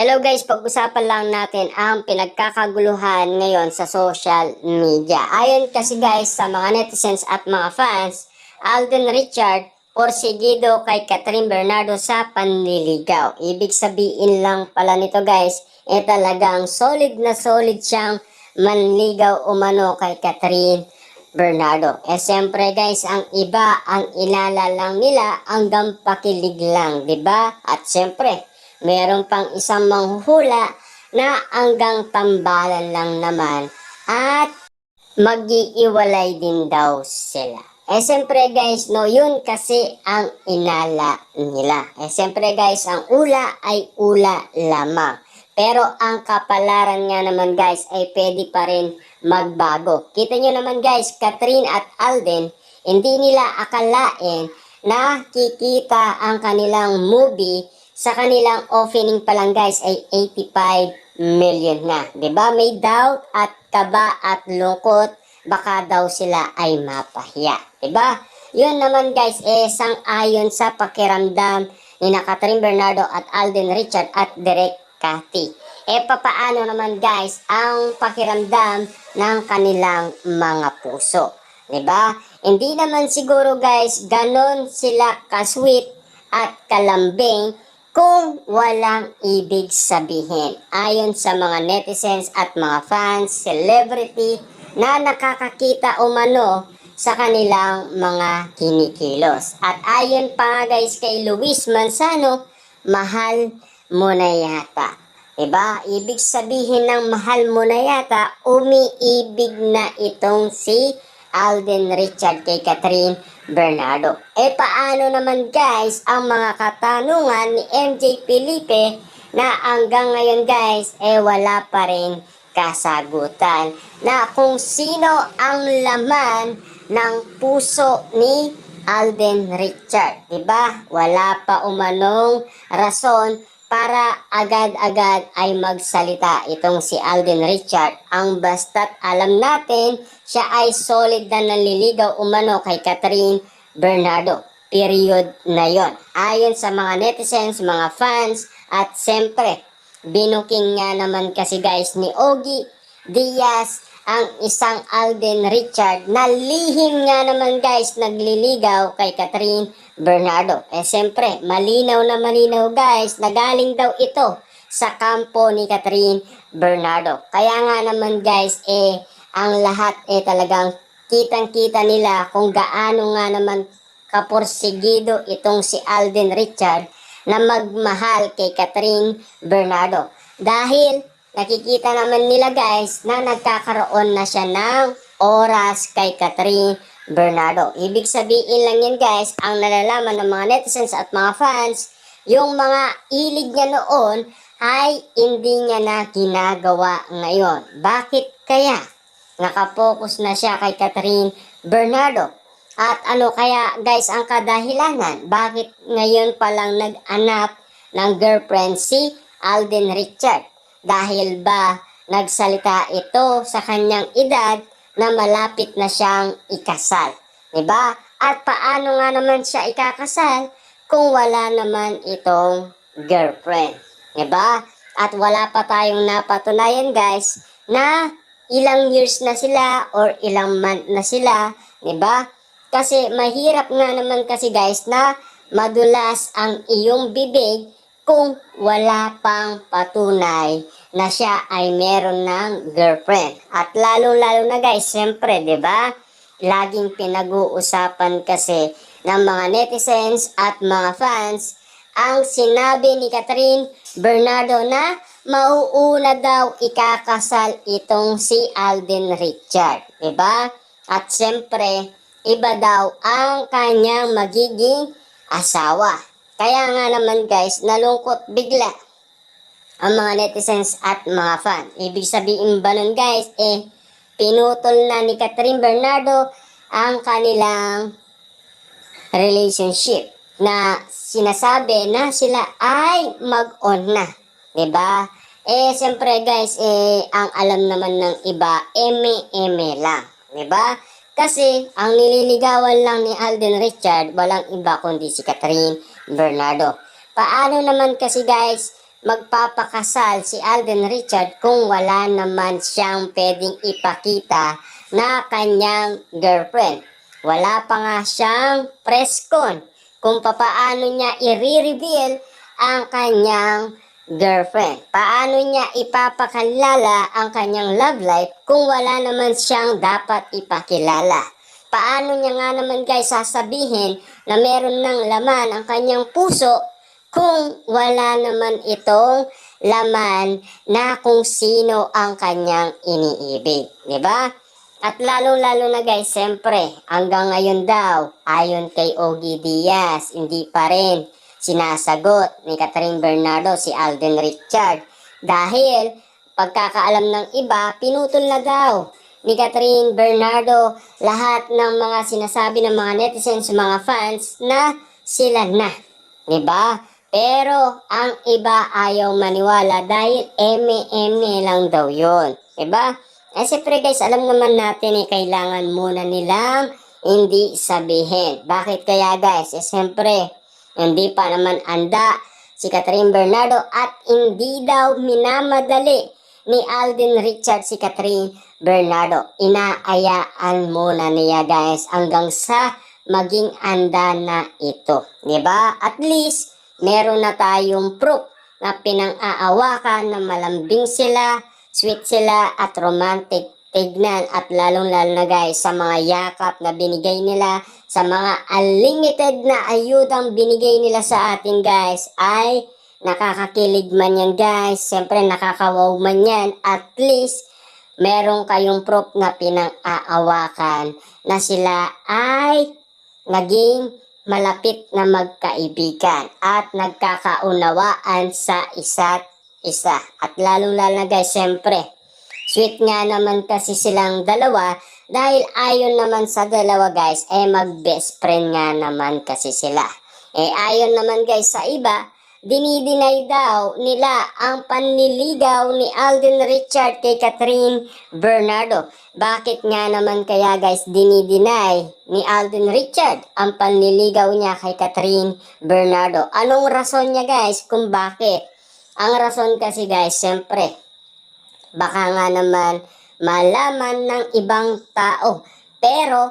Hello guys, pag-usapan lang natin ang pinagkakaguluhan ngayon sa social media. Ayon kasi guys sa mga netizens at mga fans, Alden Richard porsigido kay Catherine Bernardo sa panliligaw. Ibig sabihin lang pala nito guys, talagang solid na solid siyang manligaw umano kay Catherine Bernardo. Siyempre guys, ang iba ang ilalalang nila hanggang pakilig lang, 'di ba? At siyempre, meron pang isang manghuhula na hanggang tambalan lang naman at mag-iiwalay din daw sila. Siyempre guys, no, yun kasi ang inala nila. Siyempre guys, ang ula ay ula lamang. Pero ang kapalaran nga naman guys ay pwede pa rin magbago. Kita nyo naman guys, Catherine at Alden, hindi nila akalain na kikita ang kanilang movie sa kanilang opening pa lang guys ay 85 million na. 'Di ba? May doubt at kaba at lungkot, baka daw sila ay mapahiya. 'Di ba? 'Yun naman guys sang-ayon sa pakiramdam ni Catherine Bernardo at Alden Richard at Direk Cathy. Papaano naman guys ang pakiramdam ng kanilang mga puso? 'Di ba? Hindi naman siguro guys ganon sila ka-sweet at kalambing kung walang ibig sabihin. Ayon sa mga netizens at mga fans, celebrity na nakakakita umano sa kanilang mga kinikilos. At ayon pa nga guys kay Luis Manzano, mahal mo na yata. Diba? Ibig sabihin ng mahal mo na yata, umiibig na itong si Alden Richard kay Catherine Bernardo. Paano naman guys ang mga katanungan ni MJ Felipe na hanggang ngayon guys wala pa rin kasagutan na kung sino ang laman ng puso ni Alden Richard, 'di ba? Wala pa umanong rason para agad-agad ay magsalita itong si Alden Richard. Ang basta't alam natin, siya ay solid na nanliligaw umano kay Catherine Bernardo. Period na yon. Ayon sa mga netizens, mga fans, at siyempre, binuking nga naman kasi guys ni Ogie Diaz ang isang Alden Richard na lihim nga naman guys nagliligaw kay Catherine Bernardo. Siyempre, malinaw na malinaw guys na galing daw ito sa kampo ni Catherine Bernardo. Kaya nga naman guys ang lahat talagang kitang-kita nila kung gaano nga naman kaporsigido itong si Alden Richard na magmahal kay Catherine Bernardo. Dahil nakikita naman nila guys na nagkakaroon na siya ng oras kay Catherine Bernardo. Ibig sabihin lang yan guys, ang nalalaman ng mga netizens at mga fans, yung mga ilig niya noon ay hindi niya na ginagawa ngayon. Bakit kaya? Nakapokus na siya kay Catherine Bernardo. At ano kaya guys ang kadahilanan? Bakit ngayon palang nag-anak ng girlfriend si Alden Richard? Dahil ba nagsalita ito sa kanyang edad na malapit na siyang ikasal? 'Di ba? At paano nga naman siya ikakasal kung wala naman itong girlfriend? 'Di ba? At wala pa tayong napatunayan guys na ilang years na sila or ilang month na sila, 'di ba? Kasi mahirap nga naman kasi guys na madulas ang iyong bibig kung wala pang patunay na siya ay meron ng girlfriend. At lalo-lalo na guys, siyempre, 'di ba? Laging pinag-uusapan kasi ng mga netizens at mga fans ang sinabi ni Catherine Bernardo na mauuna daw ikakasal itong si Alden Richard, 'di ba? At siyempre, iba daw ang kanyang magiging asawa. Kaya nga naman guys, nalungkot bigla ang mga netizens at mga fan. Ibig sabihin ba nun guys, pinutol na ni Catherine Bernardo ang kanilang relationship na sinasabi na sila ay mag-on na. 'Di ba? Siyempre guys, ang alam naman ng iba, eme-eme lang. 'Di ba? Kasi ang nililigawan lang ni Alden Richard, walang iba kundi si Catherine Bernardo. Paano naman kasi guys magpapakasal si Alden Richard kung wala naman siyang pwedeng ipakita na kanyang girlfriend. Wala pa nga siyang press con kung papaano niya i-reveal ang kanyang girlfriend. Paano niya ipapakilala ang kanyang love life kung wala naman siyang dapat ipakilala. Paano niya nga naman guys sasabihin na meron ng laman ang kanyang puso kung wala naman itong laman na kung sino ang kanyang iniibig. Diba? At lalo-lalo na guys, siyempre, hanggang ngayon daw, ayon kay Ogie Diaz, hindi pa rin sinasagot ni Catherine Bernardo si Alden Richard. Dahil, pagkakaalam ng iba, pinutol na daw ni Catherine Bernardo lahat ng mga sinasabi ng mga netizens, mga fans na sila na. Diba? Pero, ang iba ayaw maniwala dahil eme-eme lang daw yun. Diba? Eh, siyempre guys, alam naman natin kailangan muna nilang hindi sabihin. Bakit kaya guys? Eh, siyempre, hindi pa naman anda si Catherine Bernardo at hindi daw minamadali ni Alden Richard si Catherine Bernardo. Inaayaan muna niya guys hanggang sa maging anda na ito. Diba? At least, meron na tayong proof na pinang-aawakan na malambing sila, sweet sila at romantic tignan at lalong-lalo na guys sa mga yakap na binigay nila, sa mga unlimited na ayudang binigay nila sa atin guys ay nakakakilig man yan guys, siyempre nakakawaw man yan, at least meron kayong proof na pinang-aawakan na sila ay naging malapit na magkaibigan at nagkakaunawaan sa isa't isa. At lalong-lalo na guys, siyempre, sweet nga naman kasi silang dalawa dahil ayon naman sa dalawa guys, mag-best friend nga naman kasi sila. Ayon naman guys sa iba, dinideny daw nila ang panliligaw ni Alden Richard kay Catherine Bernardo. Bakit nga naman kaya guys dinideny ni Alden Richard ang panliligaw niya kay Catherine Bernardo? Anong rason niya guys kung bakit? Ang rason kasi guys, siyempre, baka nga naman malaman ng ibang tao. Pero,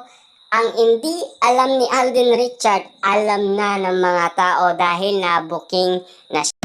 ang hindi alam ni Alden Richard, alam na ng mga tao dahil na-booking na siya.